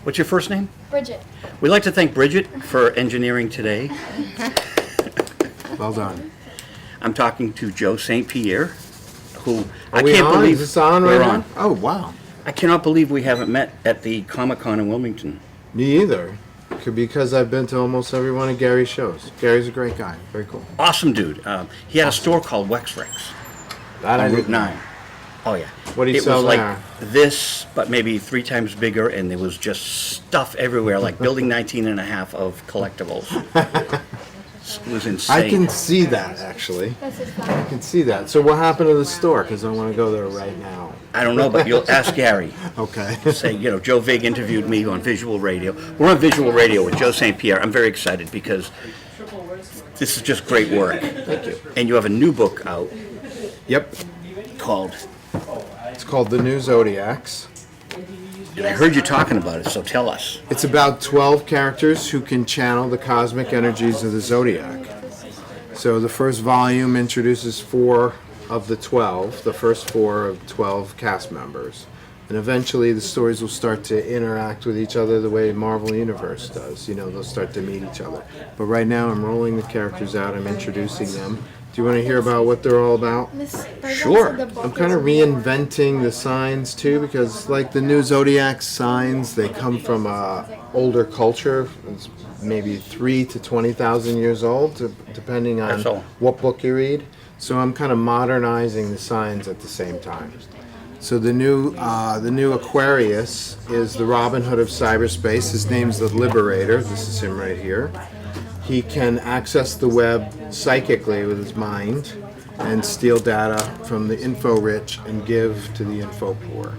What's your first name? Bridget. We'd like to thank Bridget for engineering today. Well done. I'm talking to Joe St Pierre, who Are we on? Is this on right we're now? on. Oh, wow. I cannot believe we haven't met at the Comic-Con in Wilmington. Me either. Because I've been to almost every one of Gary's shows. Gary's a great guy. Very cool. Awesome dude. He had a store called Wexrex That I on Route didn't know. 9. Oh yeah. What do you It sell was like there? this, but maybe 3 times bigger, and there was just stuff everywhere, like Building 19 and a half of collectibles. It was insane. I can see that, actually. This is I fun. can see that. So what happened to the store? Because I want to go there right now. I don't know, but you'll ask Gary. Okay. Say, Joe Vig interviewed me on visual radio. We're on visual radio with Joe St Pierre. I'm very excited because this is just great work. Thank you. And you have a new book out Yep. called, It's called The New Zodiacs. and I heard you talking about it, so tell us. It's about 12 characters who can channel the cosmic energies of the zodiac. So the first volume introduces 4 of the 12, the first 4 of 12 cast members. And eventually the stories will start to interact with each other the way Marvel Universe does. They'll start to meet each other. But right now I'm rolling the characters out, I'm introducing them. Do you want to hear about what they're all about? Sure. I'm kind of reinventing the signs too, because like the new zodiac signs, they come from a older culture. It's maybe 3 to 20,000 years old, depending on That's all. what book you read. So I'm kind of modernizing the signs at the same time. So the new Aquarius is the Robin Hood of cyberspace. His name's the Liberator. This is him right here. He can access the web psychically with his mind and steal data from the info-rich and give to the info-poor.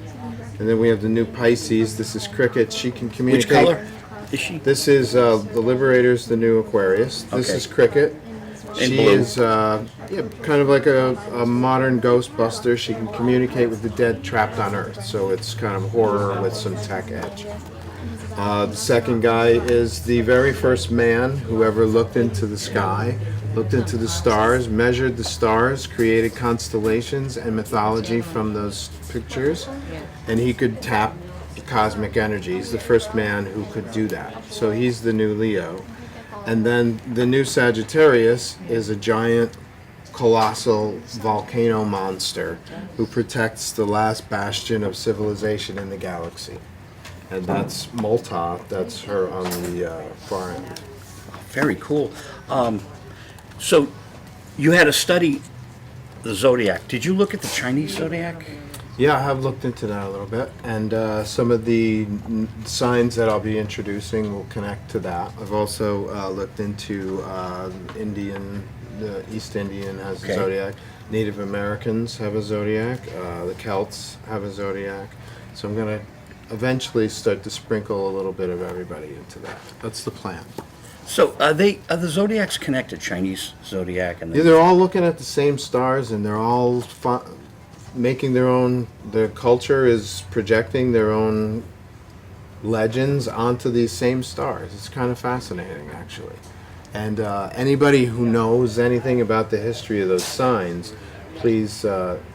And then we have the new Pisces. This is Cricket. She can Which communicate. color is she? This is the Liberator's the new Aquarius. This Okay. is Cricket. In She blue. is kind of like a modern Ghostbuster. She can communicate with the dead trapped on Earth. So it's kind of horror with some tech edge. The second guy is the very first man who ever looked into the sky, looked into the stars, measured the stars, created constellations and mythology from those pictures, and he could tap cosmic energy. He's the first man who could do that. So he's the new Leo. And then the new Sagittarius is a giant, colossal volcano monster who protects the last bastion of civilization in the galaxy. And that's Molta, that's her on the far end. Very cool. So you had to study the zodiac. Did you look at the Chinese zodiac? Yeah, I have looked into that a little bit, and some of the signs that I'll be introducing will connect to that. I've also looked into Indian, the East Indian has Okay. a zodiac. Native Americans have a zodiac. The Celts have a zodiac. So I'm going to eventually start to sprinkle a little bit of everybody into that. That's the plan. So are the zodiacs connected? Chinese zodiac and Yeah, they're all looking at the same stars, and they're all making their own. Their culture is projecting their own legends onto these same stars. It's kind of fascinating, actually. And anybody who knows anything about the history of those signs, please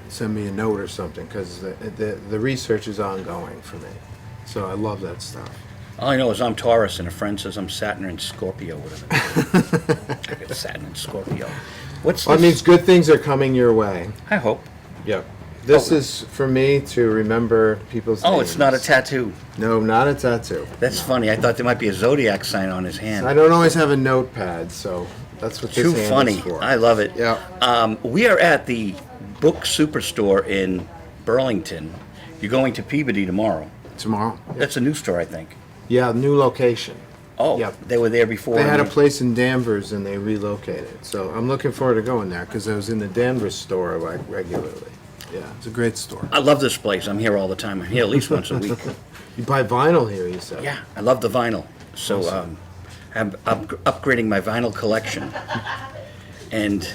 send me a note or something, because the research is ongoing for me. So I love that stuff. All I know is I'm Taurus, and a friend says I'm Saturn and Scorpio. Whatever. I get Saturn and Scorpio. What's Well, this? that means good things are coming your way. I hope. Yep. This is for me to remember people's Oh, names. it's not a tattoo. No, not a tattoo. That's funny. I thought there might be a zodiac sign on his hand. I don't always have a notepad, so that's what this Too hand funny. is for. I love it. Yeah. We are at the Book Superstore in Burlington. You're going to Peabody tomorrow. Tomorrow. That's a new store, I think. Yeah, new location. Oh, Yep. they were there before. They had a and place in Danvers and they relocated. So I'm looking forward to going there because I was in the Danvers store like regularly. Yeah, it's a great store. I love this place. I'm here all the time. I'm here at least once a week. You buy vinyl here, you said? Yeah, I love the vinyl. So I'm upgrading my vinyl collection. And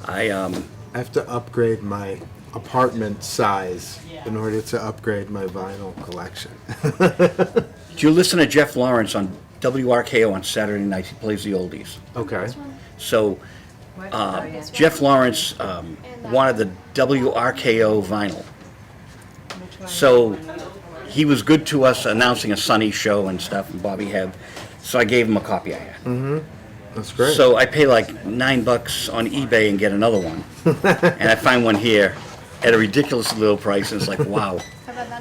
I I have to upgrade my apartment size in order to upgrade my vinyl collection. do you listen to Jeff Lawrence on WRKO on Saturday nights? He plays the oldies. Okay. So Jeff Lawrence wanted the WRKO vinyl. So he was good to us announcing a Sunny show and stuff, and Bobby Hebb. So I gave him a copy I had. That's great. So I pay like $9 on eBay and get another one. And I find one here at a ridiculous little price, and it's like, wow.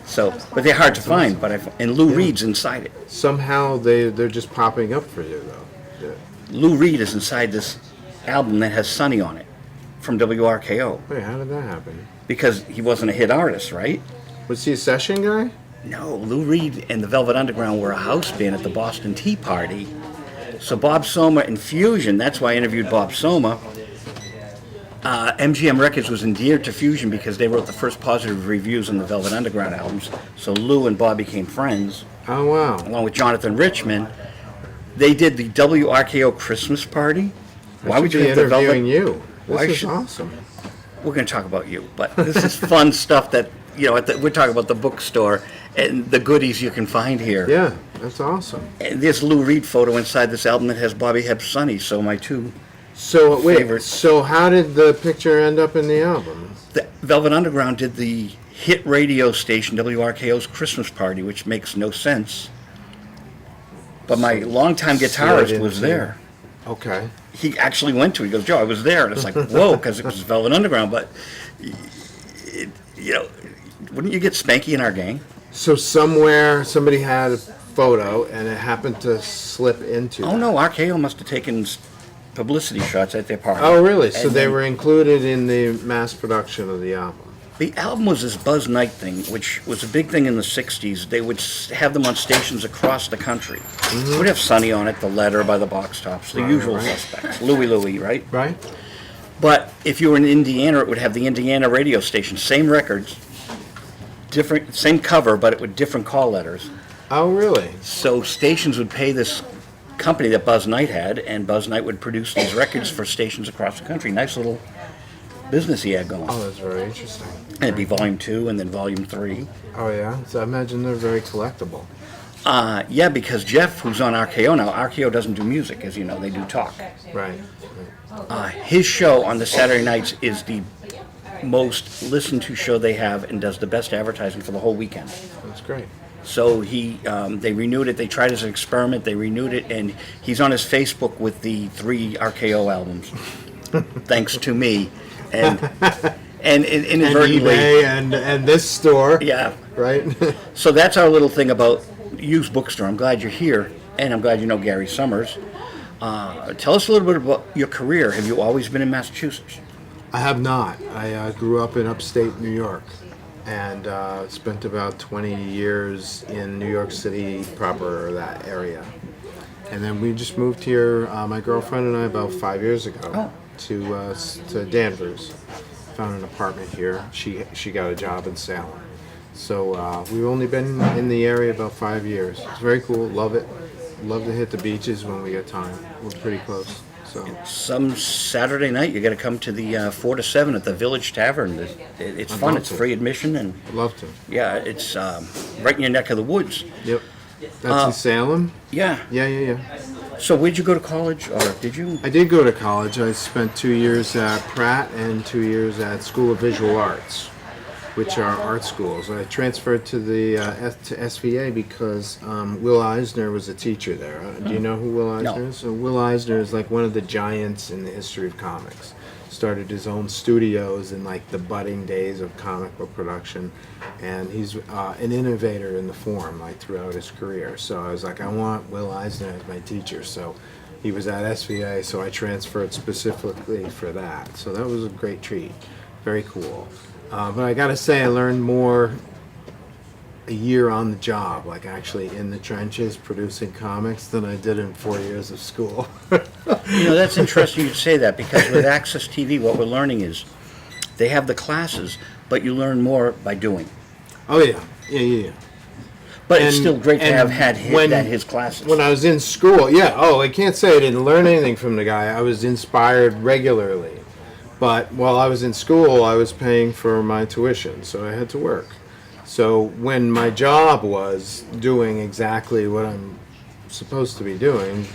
So, but they're hard to find, and Lou Reed's inside it. Somehow they're just popping up for you, though. Yeah. Lou Reed is inside this album that has Sunny on it from WRKO. Wait, how did that happen? Because he wasn't a hit artist, right? Was he a session guy? No, Lou Reed and the Velvet Underground were a house band at the Boston Tea Party. So Bob Soma and Fusion, that's why I interviewed Bob Soma. MGM Records was endeared to Fusion because they wrote the first positive reviews on the Velvet Underground albums. So Lou and Bob became friends, Oh, wow. along with Jonathan Richman. They did the WRKO Christmas party. Why would you be have the interviewing Velvet? you? Why This is should- awesome. We're going to talk about you, but this is fun stuff that, we're talking about the bookstore and the goodies you can find here. Yeah, that's awesome. And there's Lou Reed photo inside this album that has Bobby Hebb Sunny, so my two. So wait, Favorites. so how did the picture end up in the album? The Velvet Underground did the hit radio station WRKO's Christmas party, which makes no sense. But my longtime guitarist Slid was into- there. Okay. He actually went to it. He goes, Joe, I was there. And it's like, whoa, because it was Velvet Underground. But, wouldn't you get Spanky in our gang? So somewhere somebody had a photo and it happened to slip into. Oh, that. no, RKO must have taken publicity shots at their party. Oh, really? So And they then were included in the mass production of the album. The album was this Buzz Knight thing, which was a big thing in the 60s. They would have them on stations across the country. Would have Sonny on it, The Letter by the Box Tops, the Right, usual right. suspects. Louie, right? Right? But if you were in Indiana, it would have the Indiana radio station. Same records, different, same cover, but it with different call letters. Oh, really? So stations would pay this company that Buzz Knight had, and Buzz Knight would produce these records for stations across the country. Nice little business he had going. Oh, that's very interesting. And it'd be volume 2 and then volume 3. Oh, yeah? So I imagine they're very collectible. Yeah, because Jeff, who's on RKO now, RKO doesn't do music, as you know, they do talk. Right. His show on the Saturday nights is the most listened to show they have and does the best advertising for the whole weekend. That's great. So they renewed it, they tried as an experiment, they renewed it, and he's on his Facebook with the 3 RKO albums, thanks to me. And inadvertently, And eBay and this store. yeah. Right? So that's our little thing about used bookstore. I'm glad you're here, and I'm glad you know Gary Summers. Tell us a little bit about your career. Have you always been in Massachusetts? I have not. I grew up in upstate New York and spent about 20 years in New York City proper, that area. And then we just moved here, my girlfriend and I, about 5 years ago to Danvers. Found an apartment here. She got a job in Salem. So we've only been in the area about 5 years. It's very cool. Love it. Love to hit the beaches when we get time. We're pretty close. So Some Saturday night, you got to come to the 4 to 7 at the Village Tavern. It's I'd fun. love It's to. free admission, and love to. yeah, it's right in your neck of the woods. Yep. That's in Salem. Yeah. Yeah. So where'd you go to college, or did you? I did go to college. I spent 2 years at Pratt and 2 years at School of Visual Arts, which are art schools. I transferred to the to SVA because Will Eisner was a teacher there. Do you know who Will Eisner No. is? So Will Eisner is like one of the giants in the history of comics. Started his own studios in like the budding days of comic book production, and he's an innovator in the form like throughout his career. So I was like, I want Will Eisner as my teacher. So he was at SVA, so I transferred specifically for that. So that was a great treat. Very cool. But I gotta say, I learned more a year on the job, like actually in the trenches producing comics, than I did in 4 years of school. That's interesting you'd say that, because with Access TV, what we're learning is they have the classes, but you learn more by doing. Oh yeah. But it's And- still great to and have had when- his classes. When I was in school, I can't say I didn't learn anything from the guy. I was inspired regularly. But while I was in school, I was paying for my tuition, so I had to work. So when my job was doing exactly what I'm supposed to be doing,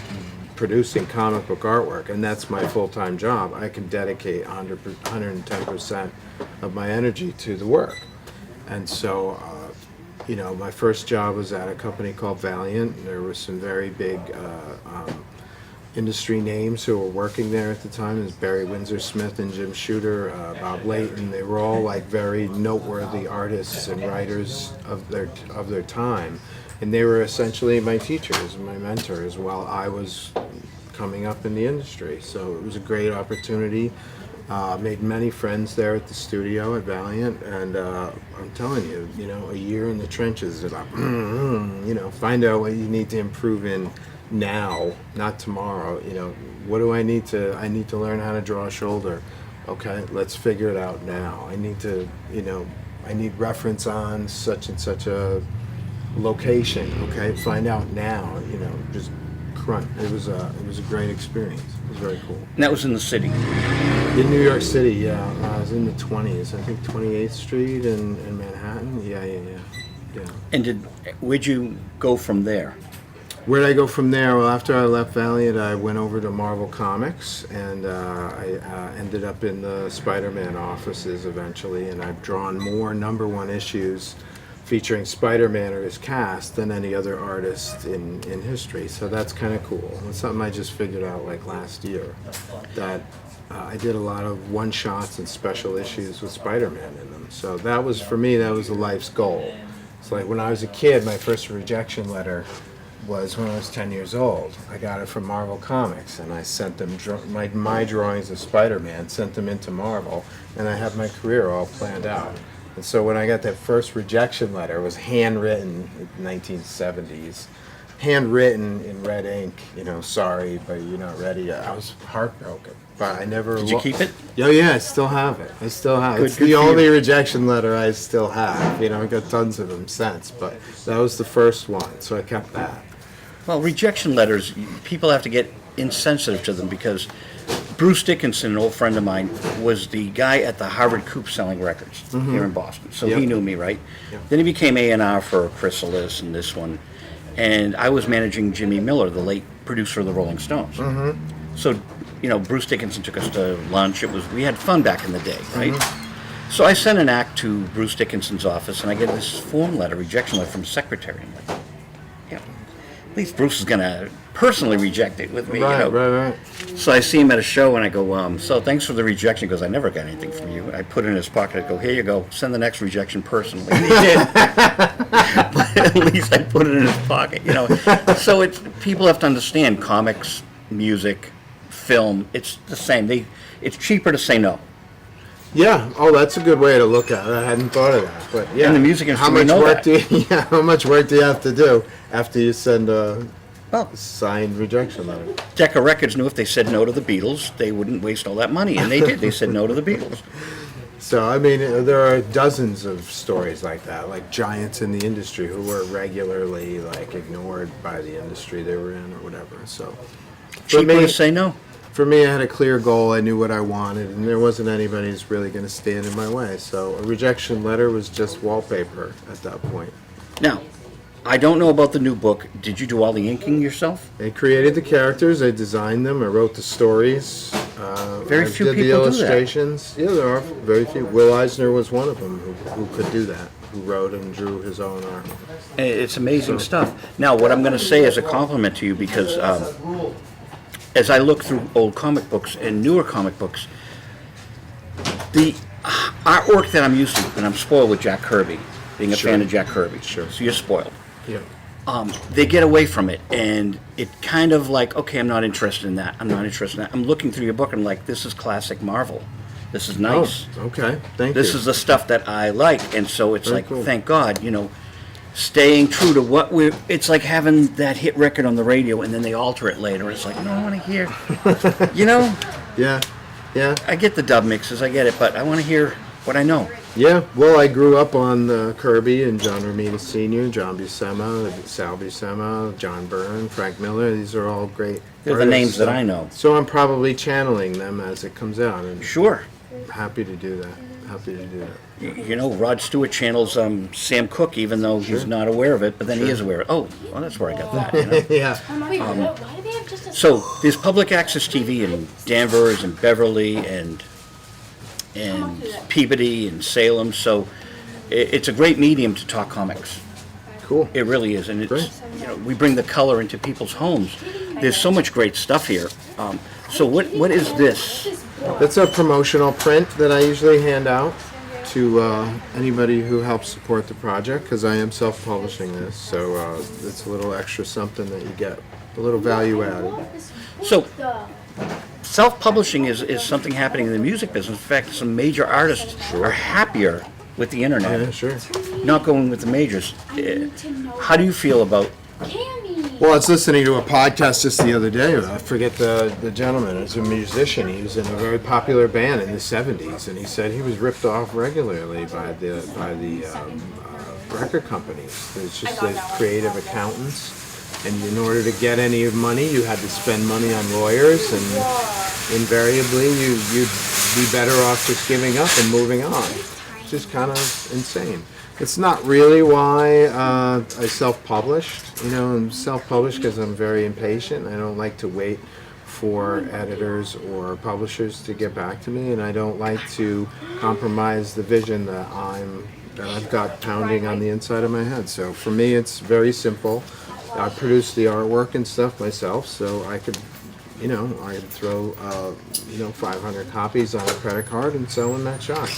producing comic book artwork, and that's my full-time job, I can dedicate 110% of my energy to the work. And so you know, my first job was at a company called Valiant. There were some very big industry names who were working there at the time. There's Barry Windsor Smith and Jim Shooter, Bob Layton. They were all like very noteworthy artists and writers of their time, and they were essentially my teachers and my mentors while I was coming up in the industry. So it was a great opportunity. Made many friends there at the studio at Valiant, and I'm telling you, you know, a year in the trenches about, you know, find out what you need to improve in now, not tomorrow. You know, what do I need to learn how to draw a shoulder. Okay, let's figure it out now. I need to, you know, I need reference on such and such a location. Okay, find out now. You know, just crunch. It was a great experience. It was very cool. And that was in the city. In New York City, yeah. I was in the 20s. I think 28th Street in Manhattan. Yeah. And where'd you go from there? Where'd I go from there? Well, after I left Valiant, I went over to Marvel Comics, and I ended up in the Spider-Man offices eventually, and I've drawn more #1 issues featuring Spider-Man or his cast than any other artist in history. So that's kind of cool. It's something I just figured out like last year, that I did a lot of one-shots and special issues with Spider-Man in them. So that was, for me, that was a life's goal. It's like when I was a kid, my first rejection letter was when I was 10 years old. I got it from Marvel Comics, and I sent them my drawings of Spider-Man, sent them into Marvel, and I had my career all planned out. And so when I got that first rejection letter, it was handwritten in 1970s, handwritten in red ink, you know, sorry, but you're not ready. I was heartbroken, but I never... Did you keep it? Yeah, I still have it. I still have it. It's Good the for only you. rejection letter I still have. You know, I got tons of them since, but that was the first one, so I kept that. Well, rejection letters, people have to get insensitive to them because Bruce Dickinson, an old friend of mine, was the guy at the Harvard Coop selling records here in Boston. So Yep. he knew me, right? Yep. Then he became A&R for Chrysalis and this one. And I was managing Jimmy Miller, the late producer of the Rolling Stones. So, you know, Bruce Dickinson took us to lunch. We had fun back in the day, right? So I sent an act to Bruce Dickinson's office, and I get this form letter, rejection letter from secretary. I'm like, yeah, at least Bruce is going to personally reject it with me. Right, you know? right. So I see him at a show, and I go, so thanks for the rejection. He goes, I never got anything from you. I put it in his pocket. I go, here you go. Send the next rejection personally. And he did. But at least I put it in his pocket, you know. So people have to understand comics, music, film. It's the same. It's cheaper to say no. Yeah. Oh, that's a good way to look at it. I hadn't thought of that. But yeah, In the music industry, how we much know work that. do you? Yeah, how much work do you have to do after you send a Well, signed rejection letter? Decca Records knew if they said no to the Beatles, they wouldn't waste all that money, and they did. They said no to the Beatles. So I mean, there are dozens of stories like that, like giants in the industry who were regularly like ignored by the industry they were in or whatever. So Cheaper to say no. for me, I had a clear goal. I knew what I wanted, and there wasn't anybody who's really going to stand in my way. So a rejection letter was just wallpaper at that point. Now, I don't know about the new book. Did you do all the inking yourself? I created the characters, I designed them, I wrote the stories. Very I few did people do the that. illustrations. Yeah, there are very few. Will Eisner was one of them who could do that, who wrote and drew his own art. It's amazing stuff. Now, what I'm going to say is a compliment to you because as I look through old comic books and newer comic books, the artwork that I'm used to, and I'm spoiled with Jack Kirby, being a Sure. fan of Jack Kirby. Sure. So you're spoiled. Yeah. They get away from it, and it kind of like, okay, I'm not interested in that. I'm not interested in that. I'm looking through your book, and I'm like, this is classic Marvel. This is nice. Oh, okay. Thank you. This is the stuff that I like, and so it's Very like, cool. thank God, you know, staying true to what it's like having that hit record on the radio, and then they alter it later. It's like, no, I want to hear, you know, Yeah. Yeah. I get the dub mixes, I get it, but I want to hear what I know. Yeah, well, I grew up on Kirby and John Romita Sr., John Buscema, Sal Buscema, John Byrne, Frank Miller. These are all great They're the artists, names that so- I know. So I'm probably channeling them as it comes out, and Sure. happy to do that. Happy to do that. You know, Rod Stewart channels Sam Cooke, even though he's not aware of it, but then he is aware of it. Oh, well, that's where I got that, you know. Yeah. Wait, why do they have just a... So there's public access TV in Danvers and Beverly and Peabody and Salem. So it's a great medium to talk comics. Cool. It really is, and it's Great. we bring the color into people's homes. There's so much great stuff here. So what is this? That's a promotional print that I usually hand out to anybody who helps support the project, because I am self-publishing this, so it's a little extra something that you get, a little value added. So self-publishing is something happening in the music business. In fact, some major artists are happier with the internet, Yeah, sure. not going with the majors. How do you feel about? Well, I was listening to a podcast just the other day. I forget the gentleman. He's a musician. He was in a very popular band in the '70s, and he said he was ripped off regularly by the record companies. It's just the creative accountants, and in order to get any money, you had to spend money on lawyers, and invariably you'd be better off just giving up and moving on. It's just kind of insane. It's not really why I self-published. I'm self-published because I'm very impatient. I don't like to wait for editors or publishers to get back to me, and I don't like to compromise the vision that I've got pounding on the inside of my head. So for me, it's very simple. I produce the artwork and stuff myself, so I could throw 500 copies on a credit card and sell in that shop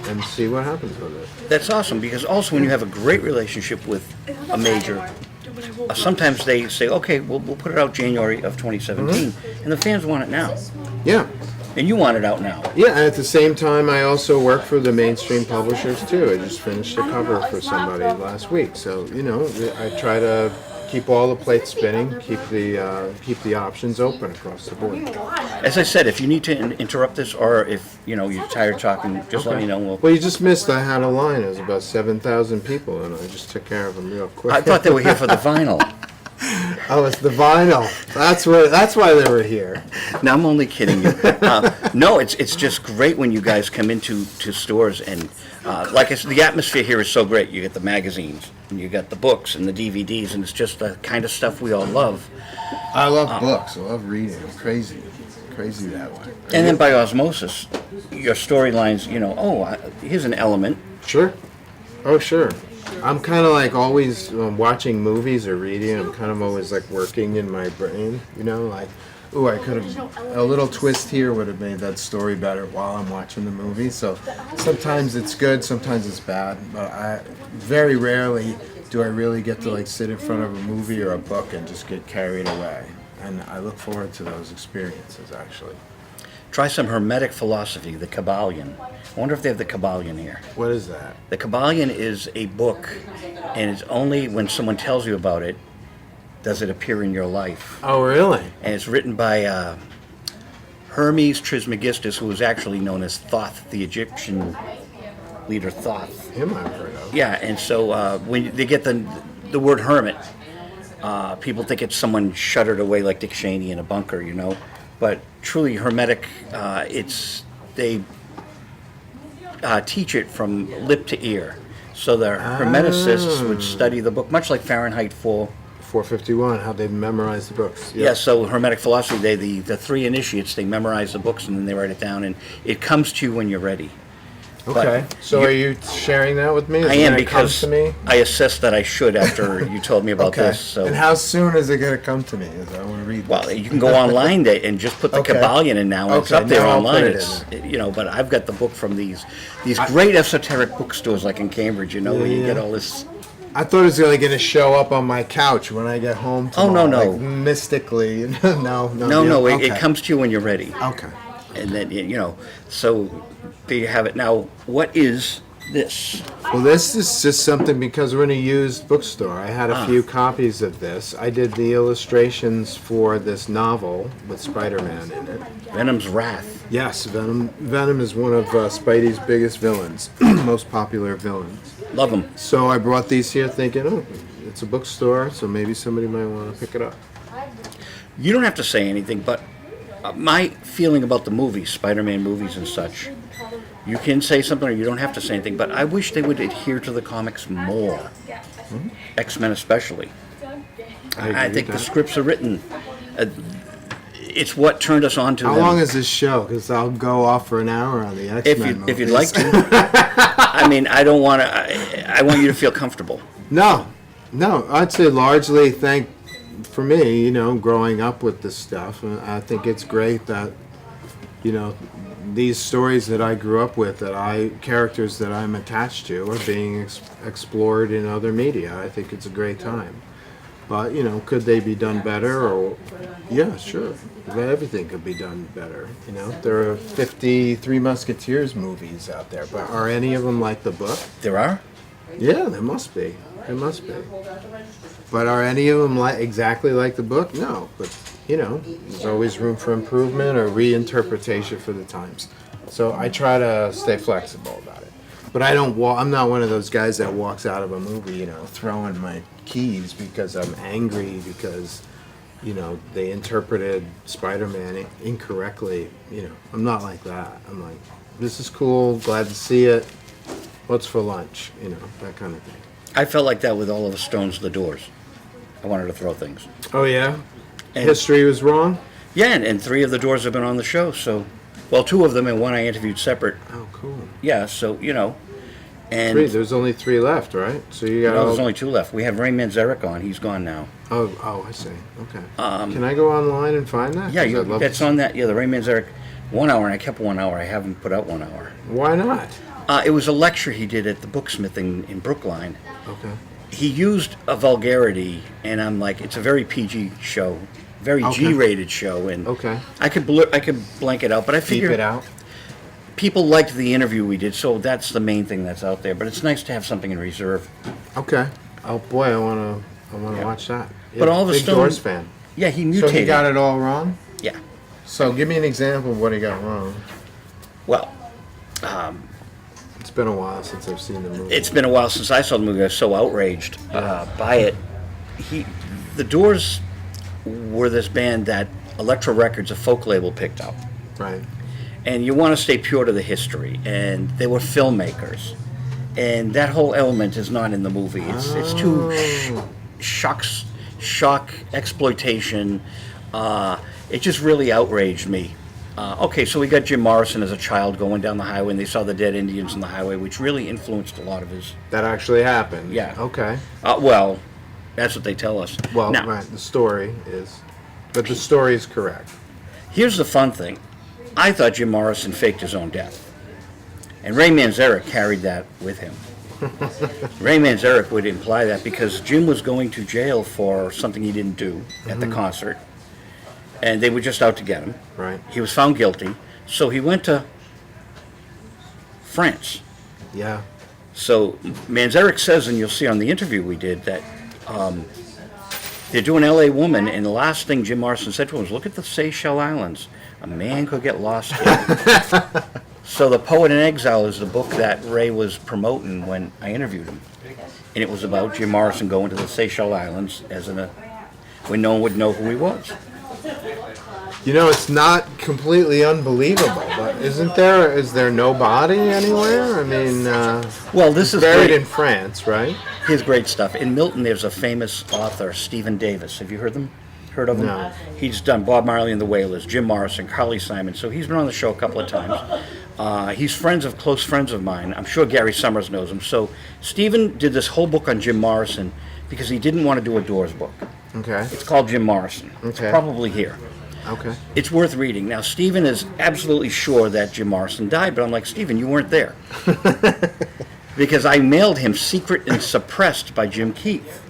and see what happens with it. That's awesome, because also when you have a great relationship with a major, sometimes they say, okay, we'll put it out January of 2017, and the fans want it now, Yeah. and you want it out now. Yeah, and at the same time, I also work for the mainstream publishers too. I just finished a cover for somebody last week, so I try to keep all the plates spinning, keep the options open across the board. As I said, if you need to interrupt this, or if you're tired of talking, just let me know. Well, you just missed. I had a line. It was about 7,000 people, and I just took care of them real quick. I thought they were here for the vinyl. Oh, it's the vinyl. That's why they were here. No, I'm only kidding you. No, it's just great when you guys come into stores, and like I said, the atmosphere here is so great. You get the magazines, and you got the books and the DVDs, and it's just the kind of stuff we all love. I love books. I love reading. I'm crazy that way. And then by osmosis, your storylines, here's an element. Sure. Oh, sure. I'm kind of like always watching movies or reading. I'm kind of always like working in my brain, like, ooh, I could have, a little twist here would have made that story better while I'm watching the movie. So sometimes it's good, sometimes it's bad, but very rarely do I really get to like sit in front of a movie or a book and just get carried away. And I look forward to those experiences, actually. Try some Hermetic philosophy, the Kabbalion. I wonder if they have the Kabbalion here. What is that? The Kabbalion is a book, and it's only when someone tells you about it does it appear in your life. Oh, really? And it's written by Hermes Trismegistus, who was actually known as Thoth, the Egyptian leader Thoth. Him I've heard of. Yeah, and so when they get the word hermit, people think it's someone shuttered away like Dick Cheney in a bunker, But truly Hermetic, they teach it from lip to ear. So the Hermeticists would study the book, much like Fahrenheit 451, how they memorize the books. Yeah, so Hermetic philosophy, the three initiates, they memorize the books and then they write it down, and it comes to you when you're ready. Okay. So are you sharing that with me? Is I it am, gonna come because to me? I assessed that I should after you told me about Okay. this. So. And how soon is it going to come to me? I want to read this. Well, you can go online and just put the Okay. Kabbalion in now, and it's Okay, up there now I'll online. put it It's but I've got the book from these great esoteric bookstores like in Cambridge, where you get all this. I thought it was really going to show up on my couch when I get home tomorrow. Oh, no. Like mystically. No. No, Okay. it comes to you when you're ready. Okay. And then, so there you have it. Now, what is this? Well, this is just something because we're in a used bookstore. I had a few copies of this. I did the illustrations for this novel with Spider-Man in it. Venom's Wrath. Yes, Venom is one of Spidey's biggest villains, most popular villains. Love them. So I brought these here thinking, oh, it's a bookstore, so maybe somebody might want to pick it up. You don't have to say anything, but my feeling about the movies, Spider-Man movies and such, you can say something or you don't have to say anything, but I wish they would adhere to the comics more. X-Men especially. I think the scripts are written. It's what turned us on to How them. long is this show? Because I'll go off for an hour on the X-Men If you'd movies. like to. I mean, I don't want to. I want you to feel comfortable. No, No, I'd say largely for me, growing up with this stuff, I think it's great that, these stories that I grew up with, characters that I'm attached to, are being explored in other media. I think it's a great time. But, could they be done better? Yeah, sure. Everything could be done better. There are 53 Musketeers movies out there, but are any of them like the book? There are? Yeah, there must be. There must be. But are any of them exactly like the book? No. But, there's always room for improvement or reinterpretation for the times. So I try to stay flexible about it. But I'm not one of those guys that walks out of a movie, throwing my keys because I'm angry because, they interpreted Spider-Man incorrectly. I'm not like that. I'm like, this is cool, glad to see it. What's for lunch? That kind of thing. I felt like that with Oliver Stone's The Doors. I wanted to throw things. Oh, yeah? And history was wrong? Yeah, and 3 of the Doors have been on the show, so... Well, 2 of them and 1 I interviewed separate. Oh, cool. Yeah, so, and... 3, there's only 3 left, right? So you got there's only 2 left. We have Ray Manzarek on. He's gone now. Oh, I see. Okay. Can I go online and find that? Yeah, 'Cause I'd love that's to... on that. Yeah, the Ray Manzarek 1 hour, and I kept 1 hour. I haven't put out 1 hour. Why not? It was a lecture he did at the Booksmith in Brookline. Okay. He used a vulgarity, and I'm like, it's a very PG show, very Okay. G-rated show, and Okay. I could blank it out, but I Keep figured it out. people liked the interview we did, so that's the main thing that's out there. But it's nice to have something in reserve. Okay. Oh boy, I wanna watch that. But Yeah, Oliver big Stone- Doors fan. Yeah, he mutated. So he got it all wrong? Yeah. So give me an example of what he got wrong. Well, It's been a while since I've seen the movie. it's been a while since I saw the movie. I was so outraged by it. The Doors were this band that Elektra Records, a folk label, picked up. Right. And you want to stay pure to the history. And they were filmmakers. And that whole element is not in the movie. It's too shock exploitation. It just really outraged me. Okay, so we got Jim Morrison as a child going down the highway, and they saw the dead Indians on the highway, which really influenced a lot of his... That actually happened. Yeah. Okay. Well, that's what they tell us. Well, now, right. The story is, but the story is correct. here's the fun thing. I thought Jim Morrison faked his own death. And Ray Manzarek carried that with him. Ray Manzarek would imply that because Jim was going to jail for something he didn't do at the concert, and they were just out to get him. Right. He was found guilty, so he went to France. Yeah. So Manzarek says, and you'll see on the interview we did, that they're doing L.A. Woman, and the last thing Jim Morrison said to him was, look at the Seychelles Islands. A man could get lost here. So The Poet in Exile is the book that Ray was promoting when I interviewed him. And it was about Jim Morrison going to the Seychelles Islands when no one would know who he was. It's not completely unbelievable, but is there no body anywhere? I mean, Well, this is buried great. in France, right? Here's great stuff. In Milton, there's a famous author, Stephen Davis. Have you heard of him? No. He's done Bob Marley and the Wailers, Jim Morrison, Carly Simon. So he's been on the show a couple of times. He's close friends of mine. I'm sure Gary Summers knows him. So Stephen did this whole book on Jim Morrison because he didn't want to do a Doors book. Okay. It's called Jim Morrison. It's Okay. probably here. Okay. It's worth reading. Now, Stephen is absolutely sure that Jim Morrison died, but I'm like, Stephen, you weren't there. Because I mailed him Secret and Suppressed by Jim Keith.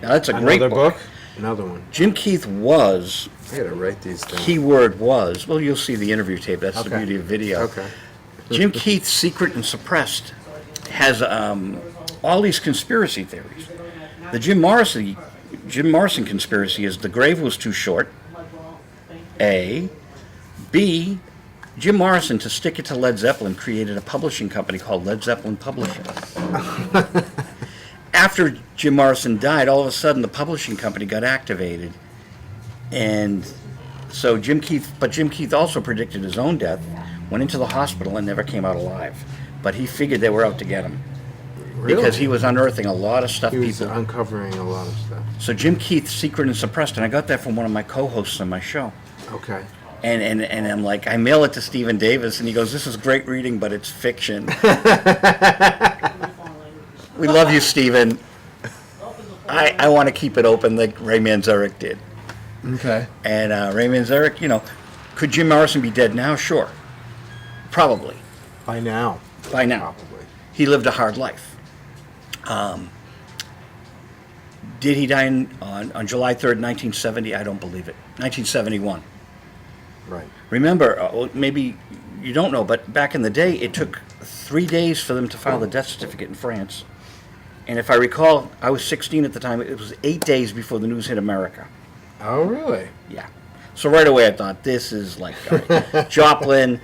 Now, that's a great Another book. book? Another one. Jim Keith was, I gotta write these down. keyword was, well, you'll see the interview tape. That's the Okay. beauty of video. Okay. Jim Keith's Secret and Suppressed has all these conspiracy theories. The Jim Morrison conspiracy is the grave was too short. A. B. Jim Morrison, to stick it to Led Zeppelin, created a publishing company called Led Zeppelin Publishing. After Jim Morrison died, all of a sudden the publishing company got activated. And so Jim Keith also predicted his own death, went into the hospital and never came out alive. But he figured they were out to get him. Really? Because he was unearthing a lot of stuff He was people... uncovering a lot of stuff. So Jim Keith's Secret and Suppressed, and I got that from one of my co-hosts on my show. Okay. And I'm like, I mail it to Stephen Davis, and he goes, this is great reading, but it's fiction. We love you, Stephen. I want to keep it open like Ray Manzarek did. Okay. And Ray Manzarek, could Jim Morrison be dead now? Sure. Probably. By now. By now. Probably. He lived a hard life. Did he die on July 3rd, 1970? I don't believe it. 1971. Right. Remember, maybe you don't know, but back in the day, it took 3 days for them to file the death certificate in France. And if I recall, I was 16 at the time. It was 8 days before the news hit America. Oh, really? Yeah. So right away I thought, this is like Joplin,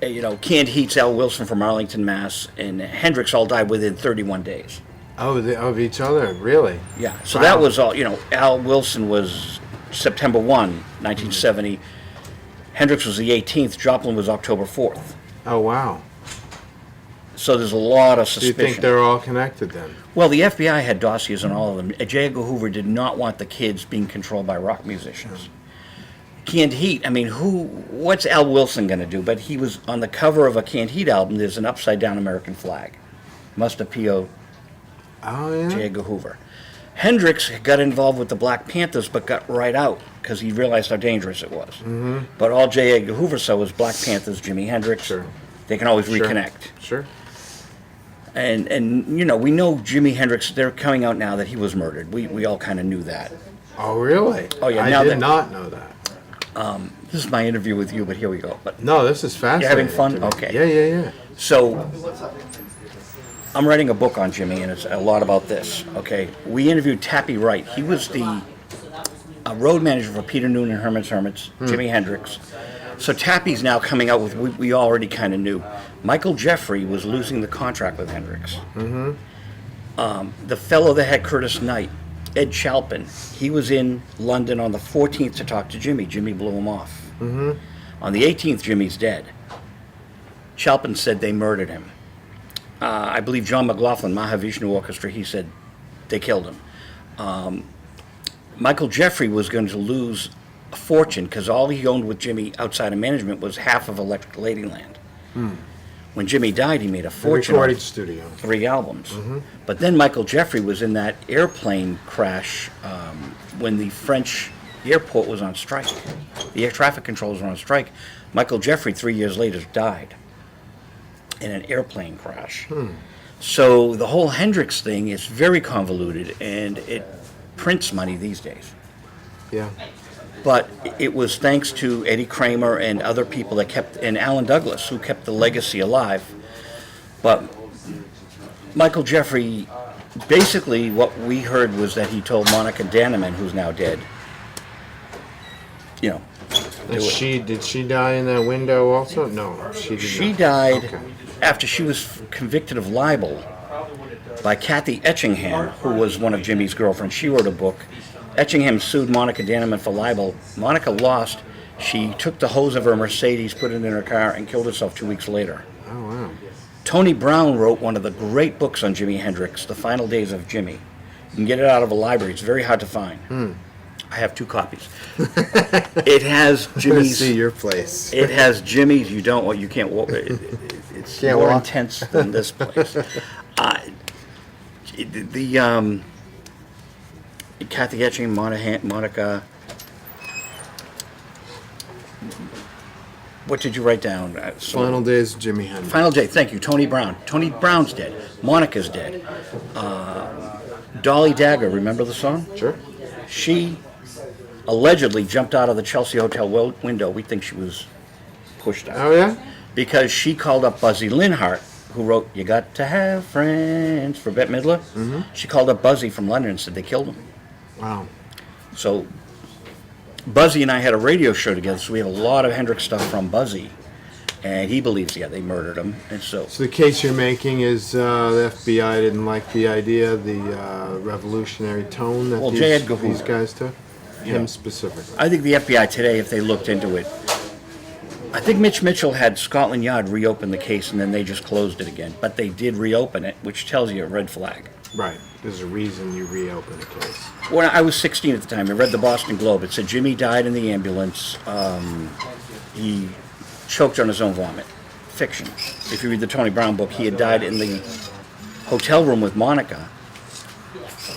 Canned Heat's Al Wilson from Arlington, Mass, and Hendrix all died within 31 days. Oh, of each other, really? Yeah. So Wow. that was all, Al Wilson was September 1, 1970. Hendrix was the 18th. Joplin was October 4th. Oh, wow. So there's a lot of Do you suspicion. think they're all connected then? Well, the FBI had dossiers on all of them. J. Edgar Hoover did not want the kids being controlled by rock musicians. Canned Heat, what's Al Wilson going to do? But he was on the cover of a Canned Heat album. There's an upside-down American flag. Must have P.O. Oh, yeah? J. Edgar Hoover. Hendrix got involved with the Black Panthers, but got right out because he realized how dangerous it was. Mm-hmm. But all J. Edgar Hoover saw was Black Panthers, Jimi Hendrix. Sure. They can always Sure. reconnect. Sure. And we know Jimi Hendrix, they're coming out now that he was murdered. We all kind of knew that. Oh, really? Oh, yeah, I now did that- not know that. This is my interview with you, but here we go. But No, this is fascinating. having fun? to me. Okay. Yeah. so I'm writing a book on Jimmy, and it's a lot about this. Okay, we interviewed Tappy Wright. He was the road manager for Peter Noon and Herman's Hermits, Jimi Hendrix. So Tappy's now coming out with we already kind of knew. Michael Jeffrey was losing the contract with Hendrix. The fellow that had Curtis Knight, Ed Chalpin, he was in London on the 14th to talk to Jimmy. Jimmy blew him off. On the 18th, Jimmy's dead. Chalpin said they murdered him. I believe John McLaughlin, Mahavishnu Orchestra, he said they killed him. Michael Jeffrey was going to lose a fortune because all he owned with Jimmy outside of management was half of Electric Ladyland. When Jimmy died, he made a The fortune recording on studio. 3 albums. But then Michael Jeffrey was in that airplane crash when the French airport was on strike. The air traffic controllers were on strike. Michael Jeffrey, 3 years later, died in an airplane crash. So the whole Hendrix thing is very convoluted, and it prints money these days. Yeah. But it was thanks to Eddie Kramer and other people that and Alan Douglas, who kept the legacy alive. But Michael Jeffrey, basically what we heard was that he told Monica Danneman, who's now dead, do it. Did she die in that window also? No, she did She not. died Okay. after she was convicted of libel by Kathy Etchingham, who was one of Jimmy's girlfriends. She wrote a book. Etchingham sued Monica Danneman for libel. Monica lost. She took the hose of her Mercedes, put it in her car, and killed herself 2 weeks later. Oh, wow. Tony Brown wrote one of the great books on Jimi Hendrix, The Final Days of Jimmy. You can get it out of a library. It's very hard to find. I have 2 copies. It has I'm gonna Jimmy's. see your place. It has Jimmy's. You can't walk. It's Can't more walk. intense than this place. Kathy Etching, Monica. What did you write down? Final Days of Jimi Hendrix. Final Day. Thank you, Tony Brown. Tony Brown's dead. Monica's dead. Dolly Dagger. Remember the song? Sure. She allegedly jumped out of the Chelsea Hotel window. We think she was pushed out. Oh, yeah? Because she called up Buzzy Linhart, who wrote "You Got to Have Friends" for Bette Midler. She called up Buzzy from London and said they killed him. Wow. So Buzzy and I had a radio show together, so we have a lot of Hendrix stuff from Buzzy, and he believes they murdered him. And so So the case you're making is the FBI didn't like the idea, the revolutionary tone that J. Edgar these Hoover. guys took? Yeah. Him specifically. I think the FBI today, if they looked into it, I think Mitch Mitchell had Scotland Yard reopen the case, and then they just closed it again. But they did reopen it, which tells you a red flag. Right. There's a reason you reopen a case. When I was 16 at the time, I read the Boston Globe. It said Jimmy died in the ambulance. He choked on his own vomit. Fiction. If you read the Tony Brown book, he had died in the hotel room with Monica.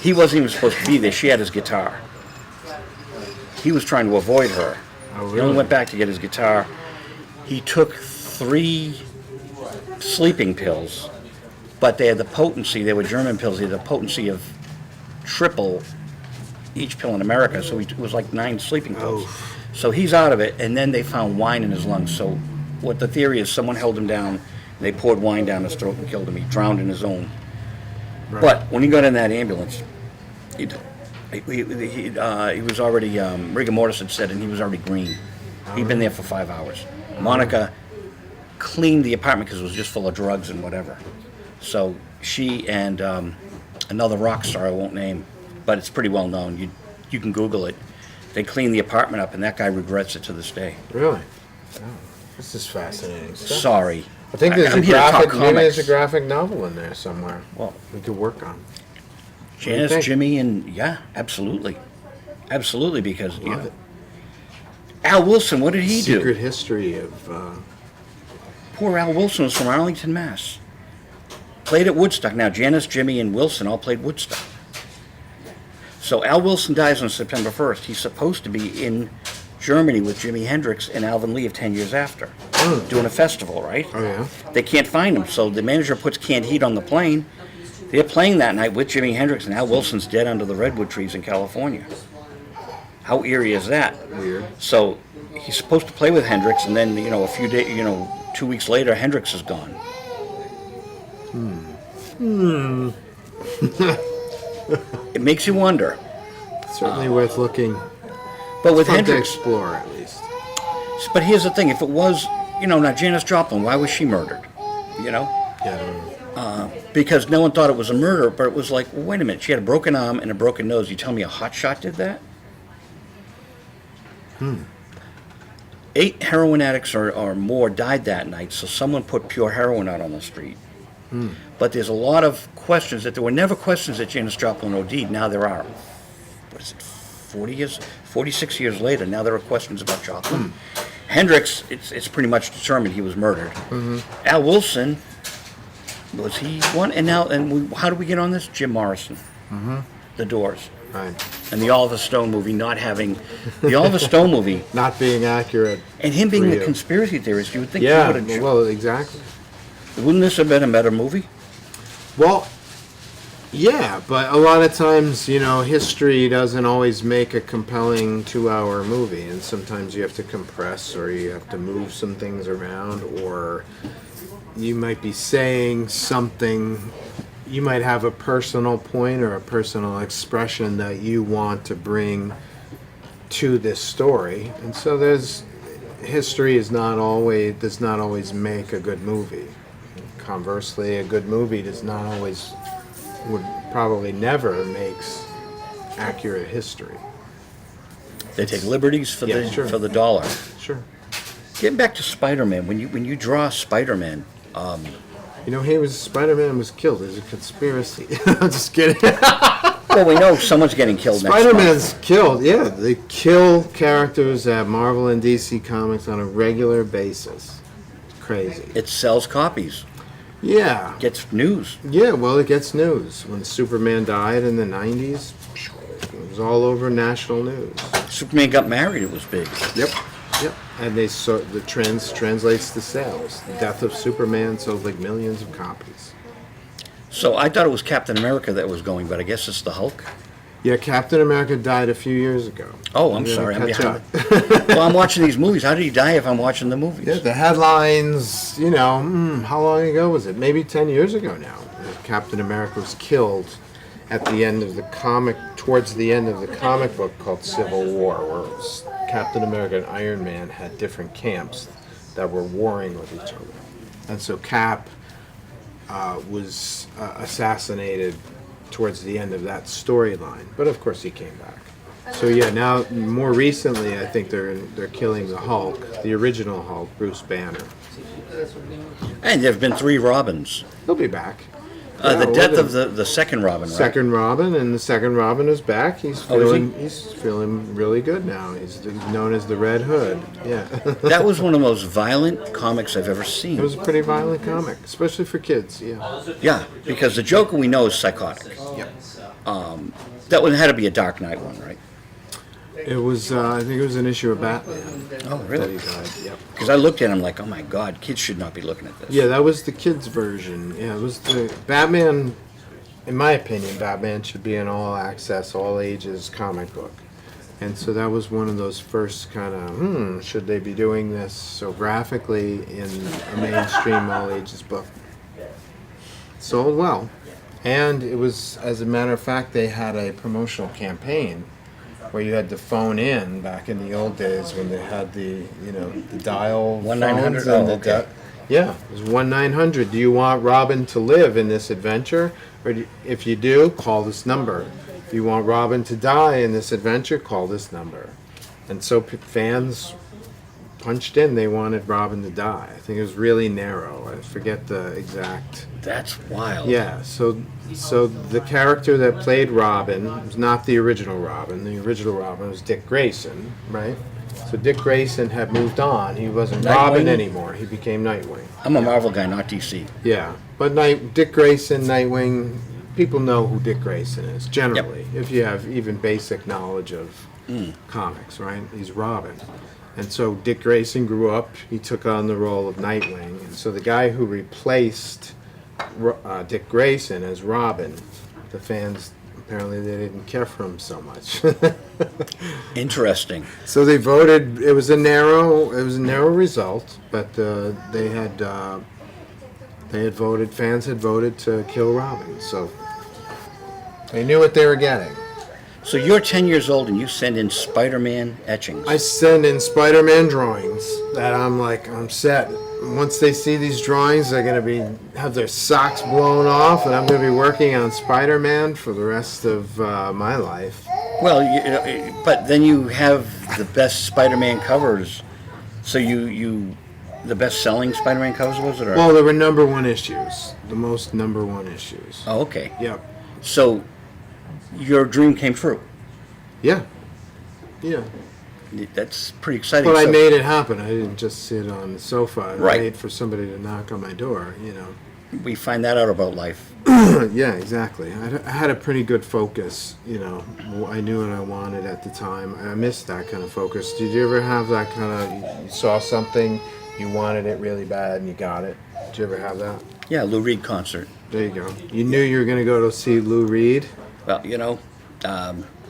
He wasn't even supposed to be there. She had his guitar. He was trying to avoid her. Oh, He really? only went back to get his guitar. He took 3 sleeping pills, but they had the potency, they were German pills, they had the potency of triple each pill in America, so it was like 9 sleeping pills. Oh. So he's out of it, and then they found wine in his lungs. So what the theory is, someone held him down, and they poured wine down his throat and killed him. He drowned in his own. Right. But when he got in that ambulance, he was already, rigor mortis had set, and he was already green. He'd been there for 5 hours. Monica cleaned the apartment because it was just full of drugs and whatever. So she and another rock star I won't name, but it's pretty well known. You can Google it. They cleaned the apartment up, and that guy regrets it to this day. Really? Oh, this is fascinating stuff. Sorry. I think there's I'm a here to talk graphic. Maybe there's a comics. graphic novel in there somewhere. Well, We could work on. Janice, think? Jimmy, and yeah, absolutely, because you Love know, it. Al Wilson. What did he Secret do? history of. Poor Al Wilson was from Arlington, Mass. Played at Woodstock. Now Janice, Jimmy, and Wilson all played Woodstock. So Al Wilson dies on September 1st. He's supposed to be in Germany with Jimi Hendrix and Alvin Lee of 10 years after, doing a festival, right? Oh yeah. They can't find him, so the manager puts canned heat on the plane. They're playing that night with Jimi Hendrix, and Al Wilson's dead under the redwood trees in California. How eerie is that? Weird. So he's supposed to play with Hendrix, and then a few days, 2 weeks later, Hendrix is gone. It makes you wonder. Certainly worth looking. But with Fun to Hendrix, explore at least. but here's the thing: if it was, now Janis Joplin, why was she murdered? Yeah. I don't know. Because no one thought it was a murder, but it was like, well, wait a minute, she had a broken arm and a broken nose. You tell me a hotshot did that? 8 heroin addicts or more died that night, so someone put pure heroin out on the street. But there's a lot of questions that there were never questions that Janis Joplin OD'd. Now there are. What is it, 46 years later, now there are questions about Joplin. Hendrix, it's pretty much determined he was murdered. Al Wilson, was he one? And now, how do we get on this? Jim Morrison, The Doors. Right. And the Oliver Stone movie not having the Oliver Stone movie Not being accurate. and him being For the you. conspiracy theorist, you would think Yeah. he would have. Well, exactly. Wouldn't this have been a better movie? Well, yeah, but a lot of times, history doesn't always make a compelling 2-hour movie, and sometimes you have to compress or you have to move some things around, or you might be saying something. You might have a personal point or a personal expression that you want to bring to this story, and so history does not always make a good movie. Conversely, a good movie would probably never makes accurate history. They take liberties for Yeah, sure. the dollar. Sure. Getting back to Spider-Man, when you draw Spider-Man, Spider-Man was killed. There's a conspiracy. I'm just kidding. well, we know someone's getting killed next month. Spider-Man's killed. Yeah, they kill characters at Marvel and DC Comics on a regular basis. It's crazy. It sells copies, Yeah. gets news. Yeah, well, it gets news. When Superman died in the 90s, it was all over national news. Superman got married, it was big. Yep. And the translates to sales. The death of Superman sold like millions of copies. So I thought it was Captain America that was going, but I guess it's the Hulk. Yeah, Captain America died a few years ago. Oh, I'm You sorry, I'm gotta catch behind. up. Well, I'm watching these movies. How did he die if I'm watching the movies? Yeah, the headlines, how long ago was it? Maybe 10 years ago now. Captain America was killed at the end of the comic, towards the end of the comic book called Civil War, where it was Captain America and Iron Man had different camps that were warring with each other. And so Cap was assassinated towards the end of that storyline. But of course he came back. So yeah, now more recently I think they're killing the Hulk, the original Hulk, Bruce Banner. And there have been 3 Robins. He'll be back. The Yeah, death well, of the second Robin, right? Second Robin, and the second Robin is back. He's Oh, is he? feeling really good now. He's known as the Red Hood. Yeah. That was one of the most violent comics I've ever seen. It was a pretty violent comic, especially for kids. Yeah. Yeah, because the Joker we know is psychotic. Yep. That one had to be a Dark Knight one, right? It was, I think it was an issue of Batman. Oh, That really? he died. Yep. Because I looked at him like, oh my God, kids should not be looking at this. Yeah, that was the kids' version. Yeah, it was the Batman. In my opinion, Batman should be an all-access, all-ages comic book. And so that was one of those first kind of, should they be doing this so graphically in a mainstream all-ages book? Sold well. And it was, as a matter of fact, they had a promotional campaign where you had to phone in back in the old days when they had the, the dial 1-900? phones and Oh, okay. yeah, it was 1-900. Do you want Robin to live in this adventure? Or if you do, call this number. If you want Robin to die in this adventure, call this number. And so fans punched in, they wanted Robin to die. I think it was really narrow. I forget the exact. That's wild. Yeah, so the character that played Robin was not the original Robin. The original Robin was Dick Grayson, right? So Dick Grayson had moved on. He wasn't Robin Nightwing? anymore. He became Nightwing. I'm a Marvel guy, not DC. Yeah, but Dick Grayson, Nightwing, people know who Dick Grayson is, generally, if you have even basic knowledge of comics, right? He's Robin. And so Dick Grayson grew up, he took on the role of Nightwing, and so the guy who replaced Dick Grayson as Robin, the fans, apparently they didn't care for him so much. Interesting. So they voted, it was a narrow result, but they had voted, fans had voted to kill Robin, so they knew what they were getting. So you're 10 years old and you send in Spider-Man etchings. I send in Spider-Man drawings that I'm set. Once they see these drawings, they're going to have their socks blown off, and I'm going to be working on Spider-Man for the rest of my life. Well, but then you have the best Spider-Man covers. So the best-selling Spider-Man covers, was it? Or? Well, there were #1 issues, the most #1 issues. Oh, okay. Yep. So your dream came true. Yeah. That's pretty exciting. But I So- made it happen. I didn't just sit on the sofa and Right. wait for somebody to knock on my door, We find that out about life. Yeah, exactly. I had a pretty good focus, I knew what I wanted at the time. I missed that kind of focus. Did you ever have that kind of, you saw something, you wanted it really bad and you got it? Did you ever have that? Yeah, Lou Reed concert. There you go. You knew you were going to go to see Lou Reed? Well,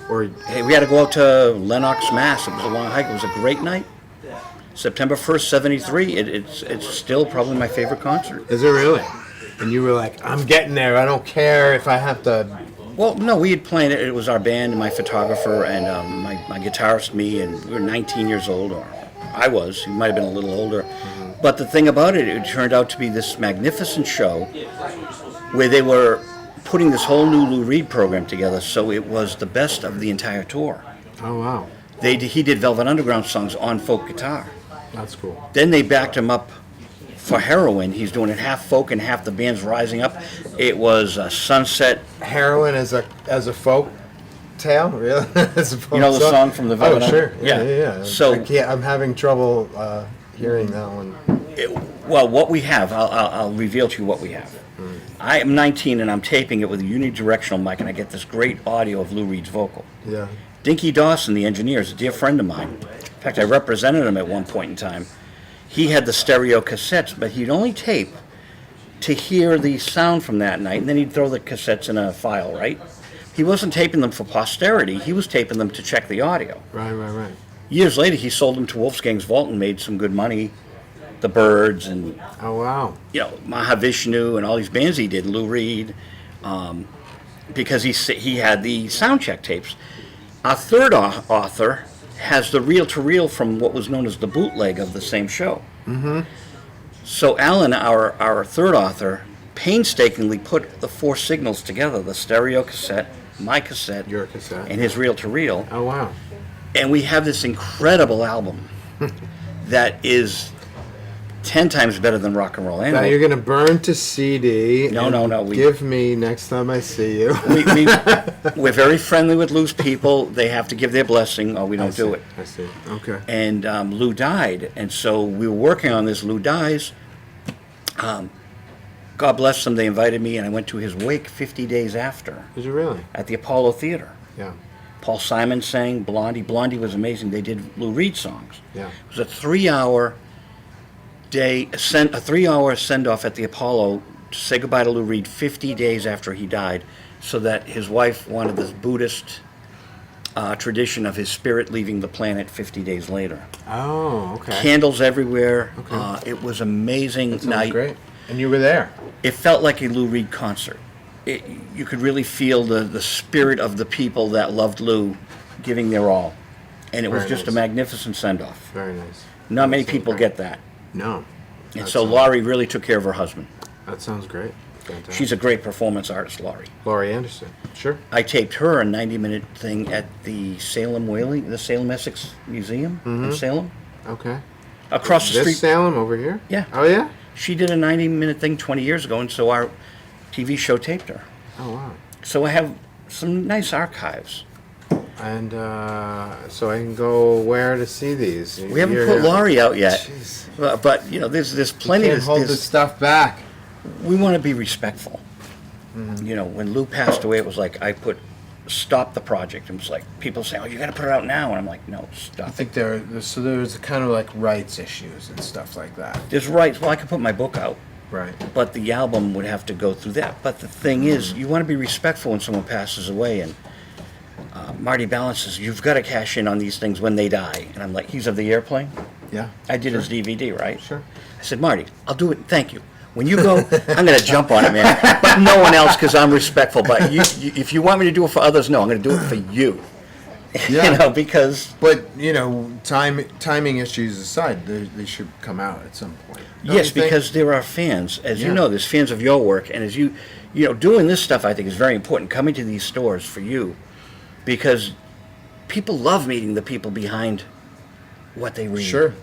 Or hey, we had to go out to Lenox, Mass. It was a long hike. It was a great night. September 1st, 73. It's still probably my favorite concert. is it really? And you were like, I'm getting there. I don't care if I have to. Well, no, we had planned it. It was our band and my photographer and my guitarist, me, and we were 19 years old, or I was. He might have been a little older. But the thing about it, it turned out to be this magnificent show where they were putting this whole new Lou Reed program together, so it was the best of the entire tour. Oh, wow. He did Velvet Underground songs on folk guitar. That's cool. Then they backed him up for Heroin. He's doing it half folk and half the band's rising up. It was Sunset. Heroin as a folk tale, really? As a folk You know the song from the Velvet Oh, sure. Yeah. Yeah. So- I'm having trouble hearing that one. Well, what we have, I'll reveal to you what we have. I am 19 and I'm taping it with a unidirectional mic, and I get this great audio of Lou Reed's vocal. Yeah. Dinky Dawson, the engineer, is a dear friend of mine. In fact, I represented him at one point in time. He had the stereo cassettes, but he'd only tape to hear the sound from that night, and then he'd throw the cassettes in a file, right? He wasn't taping them for posterity. He was taping them to check the audio. Right. Years later, he sold them to Wolfgang's Vault and made some good money. The Byrds and Oh, wow. Mahavishnu and all these bands he did, Lou Reed, because he had the sound check tapes. Our third author has the reel-to-reel from what was known as the bootleg of the same show. Mm-hmm. So Alan, our third author, painstakingly put the 4 signals together: the stereo cassette, my cassette, Your cassette. and his reel-to-reel. Oh, wow. And we have this incredible album that is 10 times better than Rock and Roll Now Animal. you're going to burn to CD. No, and no. Give me next time I see you. We're very friendly with Lou's people. They have to give their blessing, or we don't do it. I see. Okay. And Lou died, and so we were working on this. Lou dies. God bless them, they invited me, and I went to his wake 50 days after Did you really? at the Apollo Theater. Yeah. Paul Simon sang, Blondie. Blondie was amazing. They did Lou Reed songs. Yeah. It was a 3-hour day, a 3-hour send-off at the Apollo to say goodbye to Lou Reed 50 days after he died, so that his wife wanted this Buddhist tradition of his spirit leaving the planet 50 days later. Oh, okay. Candles everywhere. Okay. It was amazing That sounds night. great. And you were there. It felt like a Lou Reed concert. You could really feel the spirit of the people that loved Lou giving their all. And it was Very just a nice. magnificent send-off. Very nice. Not many That sounds people great. get that. No. And That so sounds- Laurie really took care of her husband. That sounds great. Fantastic. She's a great performance artist, Laurie. Laurie Anderson. Sure. I taped her a 90-minute thing at the the Salem Essex Museum in Salem. Okay. Across the This street. Salem over here? Yeah. Oh, yeah? She did a 90-minute thing 20 years ago, and so our TV show taped her. Oh, wow. So I have some nice archives. And so I can go where to see these? We haven't put Laurie out yet, Jeez. but you know, there's plenty. Can't hold this stuff back. We want to be respectful. Mm-hmm. You know, when Lou passed away, it was like I stop the project. It was like people say, "Oh, you got to put it out now," and I'm like, "No, stop." I think there's kind of like rights issues and stuff like that. There's rights. Well, I could put my book out, Right. but the album would have to go through that. But the thing is, you want to be respectful when someone passes away. And Marty Balance says, "You've got to cash in on these things when they die." And I'm like, "He's of the Airplane." Yeah. I did his DVD, right? Sure. I said, "Marty, I'll do it. Thank you. When you go, I'm going to jump on it, man. But no one else, because I'm respectful. But if you want me to do it for others, no, I'm going to do it for you." Yeah. You know, because But, timing issues aside, they should come out at some point. Don't yes, you think? because there are fans, as you Yeah. know, there's fans of your work, and as you doing this stuff, I think is very important. Coming to these stores for you, because people love meeting the people behind what they read. Sure.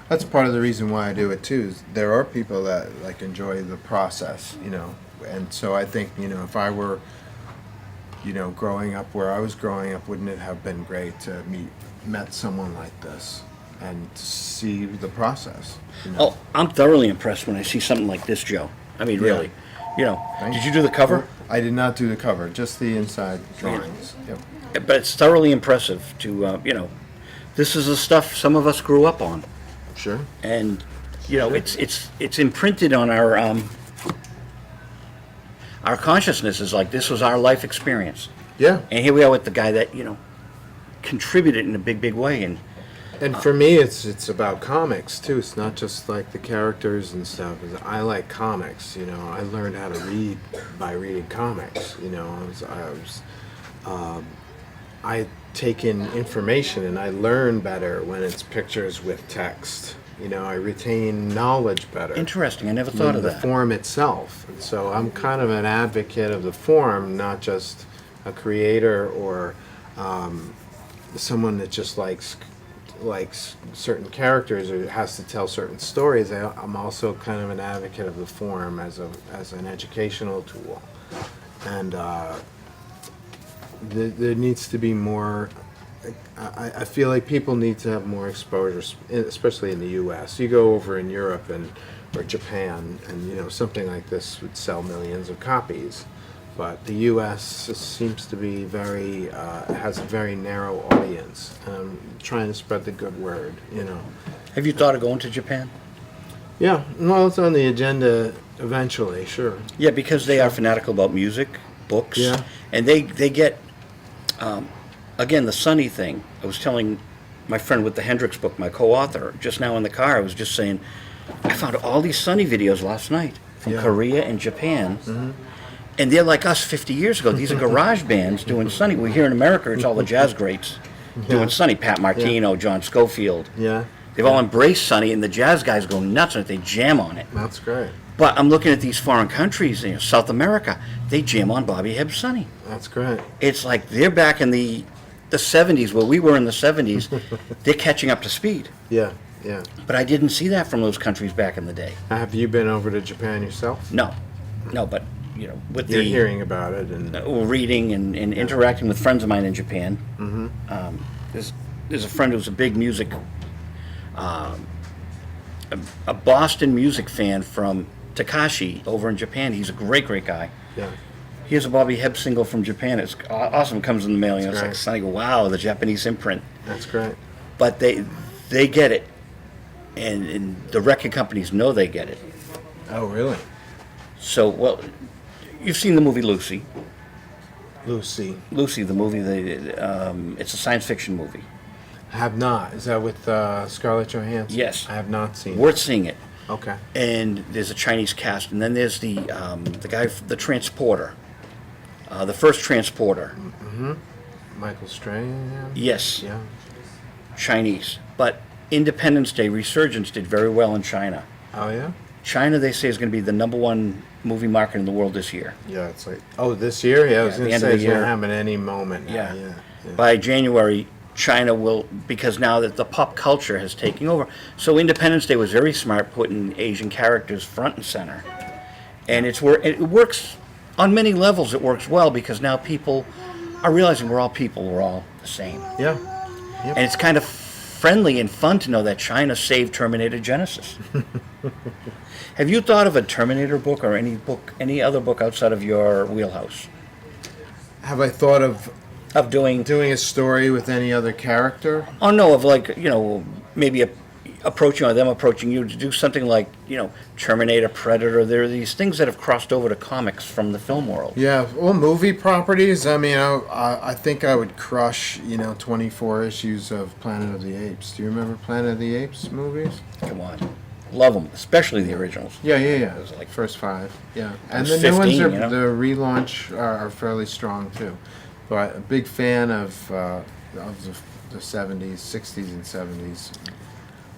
That's part of the reason why I do it too. Is there are people that like enjoy the process, and so I think if I were, growing up where I was growing up, wouldn't it have been great to met someone like this and see the process? Oh, I'm thoroughly impressed when I see something like this, Joe. I mean, Yeah. really. Thank Did you do the cover? I did not do the cover, just the inside drawings. Yep. But it's thoroughly impressive to, this is the stuff some of us grew up on. Sure. And, it's imprinted on our consciousness is like this was our life experience. Yeah. And here we are with the guy that, contributed in a big, big way. And And for me, it's about comics too. It's not just like the characters and stuff. I like comics. I learned how to read by reading comics. I take in information and I learn better when it's pictures with text. I retain knowledge better. interesting, I never than thought of the that. form itself. And so I'm kind of an advocate of the form, not just a creator or someone that just likes certain characters or has to tell certain stories. I'm also kind of an advocate of the form as an educational tool, and there needs to be more. I feel like people need to have more exposure, especially in the U.S. You go over in Europe or Japan, and something like this would sell millions of copies. But the U.S. seems to be has a very narrow audience. Trying to spread the good word, Have you thought of going to Japan? Yeah, well, it's on the agenda eventually, sure. Yeah, because they are fanatical about music, books, Yeah. and they get, again, the Sonny thing. I was telling my friend with the Hendrix book, my co-author, just now in the car, I was just saying, I found all these Sonny videos last night from Yeah. Korea and Japan, and they're like us 50 years ago. These are garage bands doing Sonny. We're here in America, it's all the jazz greats doing Sonny, Pat Martino, John Schofield. Yeah, They've all embraced Sonny, and the jazz guys go nuts on it. They jam on it. that's great. But I'm looking at these foreign countries, South America, they jam on Bobby Hebb's Sonny. That's great. It's like they're back in the 70s, where we were in the 70s. They're catching up to speed. Yeah, yeah. But I didn't see that from those countries back in the day. Have you been over to Japan yourself? No, but, with You're the hearing about it, and reading and interacting with friends of mine in Japan. There's a friend who's a big music, a Boston music fan from Takashi over in Japan. He's a great guy. Yeah. Here's a Bobby Hebb single from Japan. It's awesome. It comes in the mail. You know, it's That's like stunning. Wow, the Japanese imprint. That's great. But they get it, and the record companies know they get it. Oh, really? So, well, you've seen the movie Lucy. Lucy. Lucy, the movie. It's a science fiction movie. I have not. Is that with Scarlett Johansson? Yes. I have not seen Worth seeing it. Okay. And there's a Chinese cast, and then there's the guy, the transporter, the first transporter. Michael Strahan? Yes, Yeah. Chinese. But Independence Day Resurgence did very well in China. Oh, yeah? China, they say, is going to be the #1 movie market in the world this year. Yeah, it's like, oh, this year? Yeah, I was Yeah, going the to end say of it's the going to year. happen any moment. Now. Yeah. Yeah. By January, China will, because now that the pop culture has taken over. So Independence Day was very smart, putting Asian characters front and center. And it works on many levels. It works well because now people are realizing we're all people. We're all the same. Yeah. And it's kind of friendly and fun to know that China saved Terminator Genesis. Have you thought of a Terminator book or any other book outside of your wheelhouse? Have I thought of Doing a story with any other character? Oh no, of like, maybe approaching or them approaching you to do something like, Terminator, Predator. There are these things that have crossed over to comics from the film world. Yeah, well, movie properties. I mean, I think I would crush, 24 issues of Planet of the Apes. Do you remember Planet of the Apes movies? Come on. Love them, especially the originals. Yeah. It was like First 5. Yeah, I and was the new 15, ones the relaunch are fairly strong too. But a big fan of the 70s, 60s, and 70s.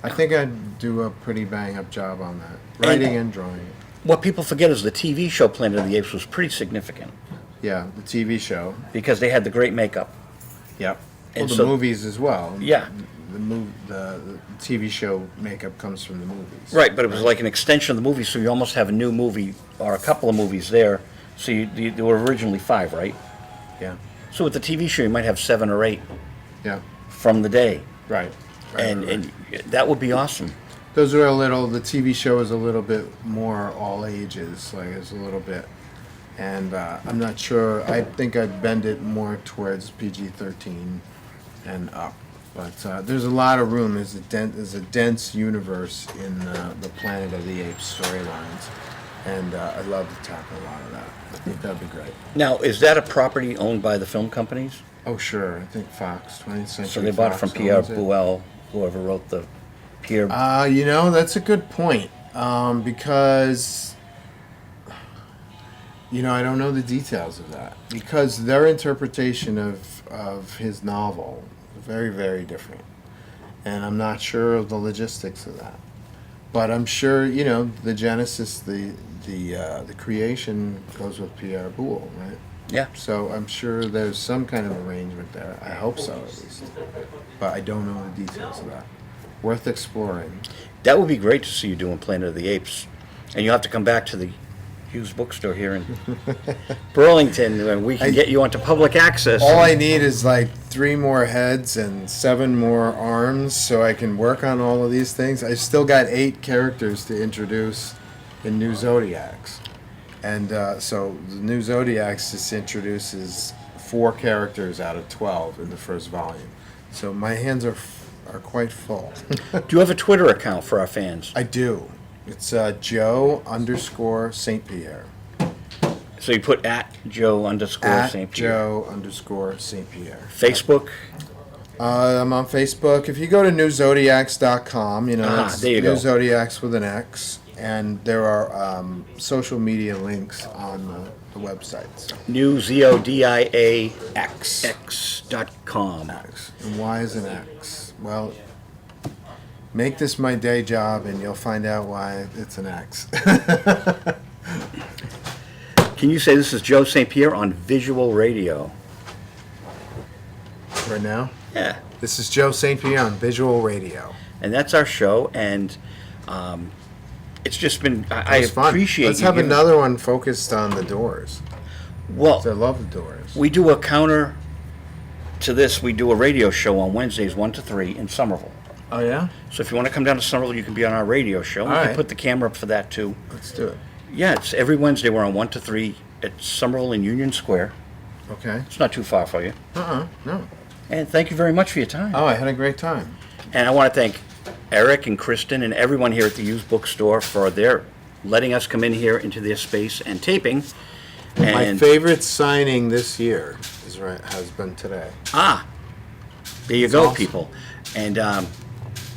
I think I'd do a pretty bang-up job on that, writing and drawing. What people forget is the TV show Planet of the Apes was pretty significant Yeah, the TV show. because they had the great makeup. Yep. And Well, the so- movies as well. Yeah. The TV show makeup comes from the movies. Right, but it was like an extension of the movie, so you almost have a new movie or a couple of movies there. So there were originally 5, right? Yeah. So with the TV show, you might have 7 or 8 Yeah. from the day. Right. And that would be awesome. Those are the TV show is a little bit more all ages, like it's a little bit, and I'm not sure, I think I'd bend it more towards PG-13 and up, but there's a lot of room, there's a dense universe in the Planet of the Apes storylines, and I'd love to tackle a lot of that. I think that'd be great. Now, is that a property owned by the film companies? Oh sure, I think Fox, 20th Century So they bought it from Fox Pierre owns it. Buell, whoever wrote the Pierre. That's a good point. Because, I don't know the details of that. Because their interpretation of his novel is very, very different. And I'm not sure of the logistics of that. But I'm sure, the genesis, the creation goes with Pierre Buell, right? Yeah. So I'm sure there's some kind of arrangement there. I hope so, at least. But I don't know the details of that. Worth exploring. That would be great to see you doing Planet of the Apes. And you'll have to come back to the used bookstore here in Burlington, and we can get you onto public access. All I need is like 3 more heads and 7 more arms so I can work on all of these things. I've still got 8 characters to introduce in New Zodiacs. And so the New Zodiacs just introduces 4 characters out of 12 in the first volume. So my hands are quite full. Do you have a Twitter account for our fans? I do. It's Joe _St Pierre. So you put at Joe _ St. Pierre. Joe _ St Pierre. Facebook? I'm on Facebook. If you go to newzodiacs.com, that's there you go. New Zodiacs with an X, and there are social media links on the website. So. NewZodiaX.com. X. And why is an X? Well, make this my day job, and you'll find out why it's an X. Can you say this is Joe St. Pierre on Visual Radio? Right now? Yeah. This is Joe St. Pierre on Visual Radio. And that's our show, and it's just been, I It's fun. appreciate Let's you have giving- another one focused on the Doors. Well, I love the Doors. we do a counter to this. We do a radio show on Wednesdays, 1 to 3 in Somerville. Oh, yeah? So if you want to come down to Somerville, you can be on our radio show. We All can right. put the camera up for that, too. Let's do it. Yeah, it's every Wednesday. We're on 1 to 3 at Somerville and Union Square. Okay. It's not too far for you. No. And thank you very much for your time. Oh, I had a great time. And I want to thank Eric and Kristen and everyone here at the used bookstore for their letting us come in here into their space and taping. My And favorite signing this year has been today. there you go, awesome. people. And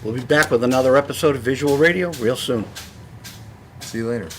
we'll be back with another episode of Visual Radio real soon. See you later.